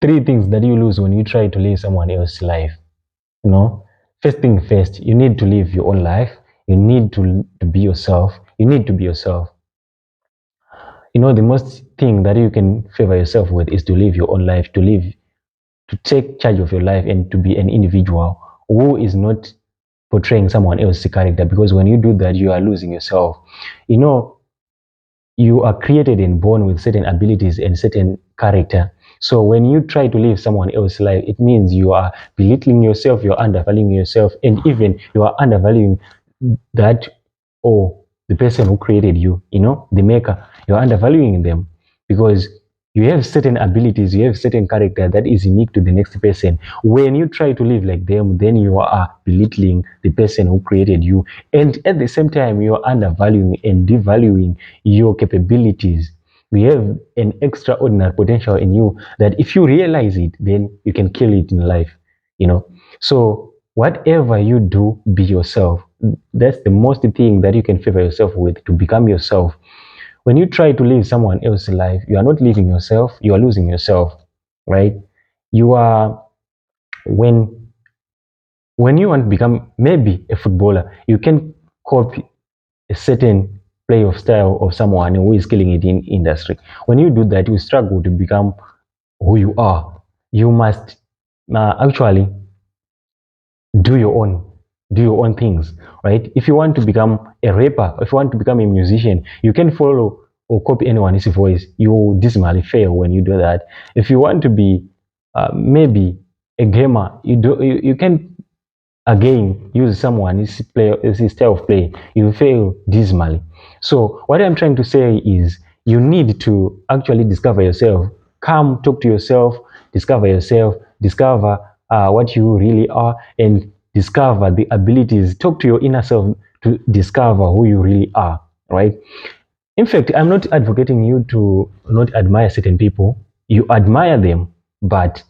Three things that you lose when you try to live someone else's life. You know, first thing first, you need to live your own life. You need to be yourself. You need to be yourself. You know, the most thing that you can favor yourself with is to live your own life, to take charge of your life, and to be an individual who is not portraying someone else's character. Because when you do that, you are losing yourself. You know, you are created and born with certain abilities and certain character. So when you try to live someone else's life, it means you are belittling yourself, you're undervaluing yourself, and even you are undervaluing that, or the person who created you, you know, the maker. You're undervaluing them because you have certain abilities, you have certain character that is unique to the next person. When you try to live like them, then you are belittling the person who created you, and at the same time you are undervaluing and devaluing your capabilities. We have an extraordinary potential in you that if you realize it, then you can kill it in life, you know. So whatever you do, be yourself. That's the most thing that you can favor yourself with, to become yourself. When you try to live someone else's life, you are not living yourself, you are losing yourself, right? You are, when you want to become maybe a footballer, you can copy a certain play of style of someone who is killing it in industry. When you do that, you struggle to become who you are. You must actually do your own do your own things, right? If you want to become a rapper, if you want to become a musician, you can follow or copy anyone's voice. You dismally fail when you do that. If you want to be maybe a gamer, you can again use someone's style of play. You fail dismally. So what I'm trying to say is, you need to actually discover yourself. Come talk to yourself, discover what you really are, and discover the abilities. Talk to your inner self to discover who you really are, right? In fact, I'm not advocating you to not admire certain people. You admire them, but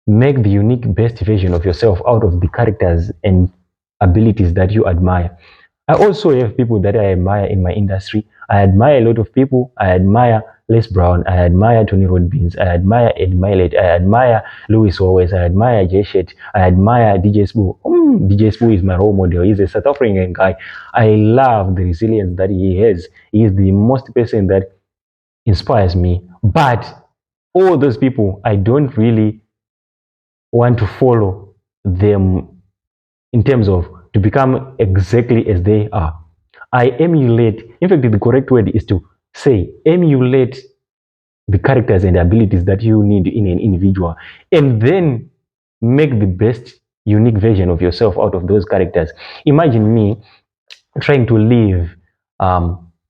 make the unique best version of yourself out of the characters and abilities that you admire. I also have people that I admire in my industry. I admire a lot of people. I admire Les Brown. I admire Tony Robbins. I admire Ed Milet. I admire Louis Always. I admire Jay Shet. I admire DJ Spoo. DJ Spoo is my role model. He's a South African guy. I love the resilience that he has. He is the most person that inspires me. But all those people, I don't really want to follow them in terms of to become exactly as they are. I emulate, in fact, the correct word is to say emulate the characters and abilities that you need in an individual, and then make the best unique version of yourself out of those characters. Imagine me trying to live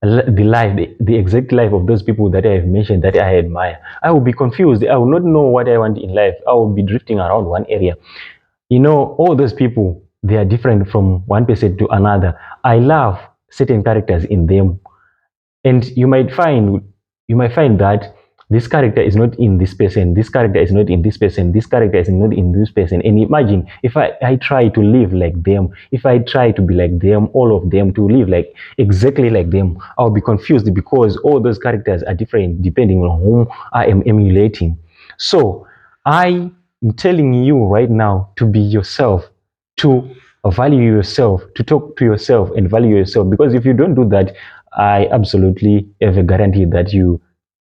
the exact life of those people that I have mentioned that I admire. I will be confused. I will not know what I want in life. I will be drifting around one area. You know, all those people, they are different from one person to another. I love certain characters in them, and you might find that this character is not in this person, this character is not in this person, this character is not in this person. And imagine if I try to live like them, if I try to be like them, all of them, to live like exactly like them, I'll be confused because all those characters are different depending on whom I am emulating. So I am telling you right now to be yourself, to value yourself, to talk to yourself and value yourself. Because if you don't do that, I absolutely have a guarantee that you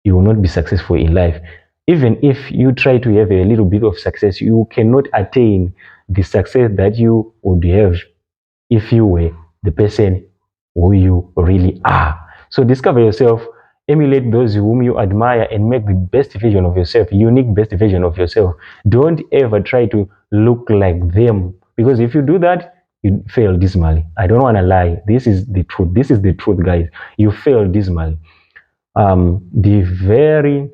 will not be successful in life. Even if you try to have a little bit of success, you cannot attain the success that you would have if you were the person who you really are. So discover yourself, emulate those whom you admire, and make the best version of yourself, unique best version of yourself. Don't ever try to look like them, because if you do that, you fail dismally. I don't want to lie. This is the truth. This is the truth, guys. You fail dismally. The very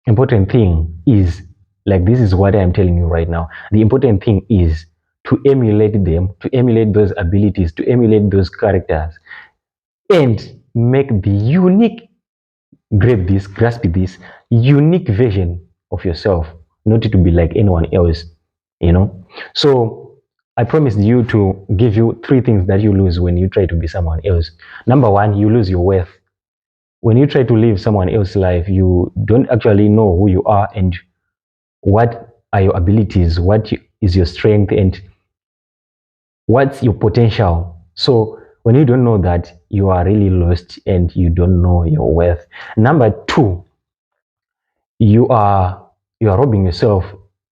important thing is, like, this is what I'm telling you right now. The important thing is to emulate them, to emulate those abilities, to emulate those characters, and make the unique, grasp this unique version of yourself, not to be like anyone else, you know. So I promised you to give you three things that you lose when you try to be someone else. Number one, you lose your worth. When you try to live someone else's life, you don't actually know who you are, and what are your abilities, is your strength, and what's your potential. So when you don't know that, you are really lost and you don't know your worth. Number two, you are robbing yourself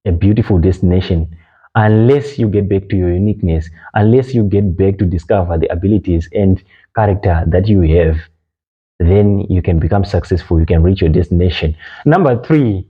a beautiful destination unless you get back to your uniqueness, unless you get back to discover the abilities and character that you have. Then you can become successful, you can reach your destination. Number three,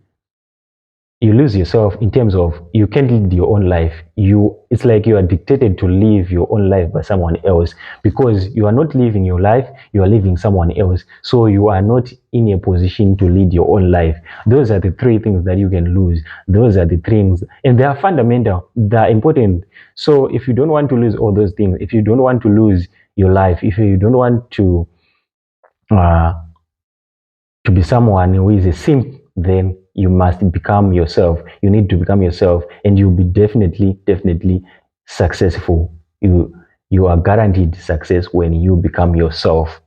you lose yourself in terms of you can't lead your own life. It's like you are dictated to live your own life by someone else, because you are not living your life, you are living someone else. So you are not in a position to lead your own life. Those are the three things that you can lose. Those are the things, and they are fundamental, they are important. So if you don't want to lose all those things, if you don't want to lose your life, if you don't want uh, to be someone who is a simp, then you must become yourself. You need to become yourself, and you'll be definitely successful. You are guaranteed success when you become yourself.